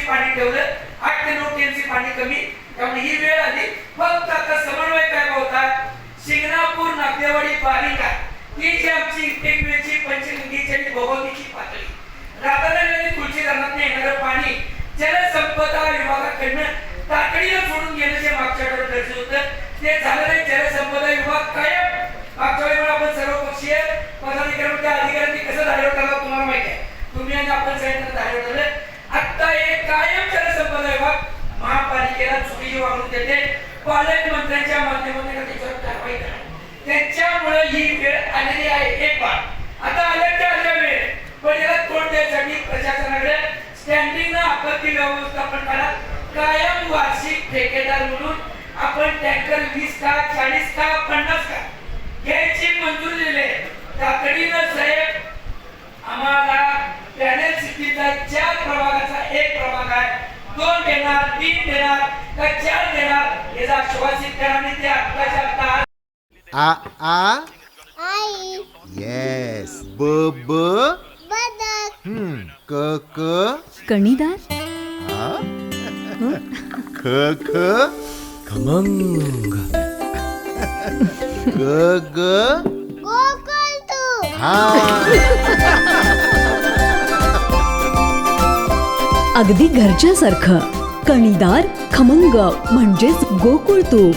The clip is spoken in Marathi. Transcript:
पाणी ठेवलं 8 ते 9 टीएमसी पाणी कमी, त्यामुळे ही वेळ आली. फक्त आता समन्वय काय होतात, शिंगणापूर नागदेवाडी पालिका ही जी आमची टेकवेची पंचगंगेची आणि भोगवतीची पातळी राधानगरी तुळशी धरणातून येणारं पाणी जलसंपदा विभागाकडनं तातडीनं सोडून घेणं जे मागच्या आठवड्यात गरजेचं होतं ते झालं नाही. जलसंपदा विभाग कायम मागच्या वेळेला आपण सर्वपक्षीय पदाधिकारी अधिकाऱ्यांनी कसं धारेवर ठरवलं तुम्हाला माहिती आहे. तुम्ही आणि आपण सगळ्यांना धारेवर ठरवलं. आता एक कायम जलसंपदा विभाग महापालिकेला चुकीची वागणूक देते. पालकमंत्र्यांच्या माध्यमातून त्याच्यावर कारवाई करा. त्याच्यामुळे ही वेळ आलेली आहे. एक बार आता आल्याच्या आल्या वेळ पण याला तोड द्यायसाठी प्रशासनाकडे स्टँडिंग आपत्ती व्यवस्थापन करा. कायम वार्षिक ठेकेदार म्हणून आपण टँकर 20 का 40 का 50 का घ्यायची मंजुरी दिली. तातडीनं साहेब आम्हाला पॅनल सिटीचा 4 प्रभागाचा 1 प्रभाग आहे, 2 देणार 3 देणार का 4 देणार याचा आश्वासित करा. आणि ते आत्ताच्या आत्ता आ आ आई येस ब ब बदक क क कणीदार आ ख ख खमंग ग ग गोकुळ तू हा अगदी घरच्यासारखं. कणीदार खमंग म्हणजेच गोकुळ तूप.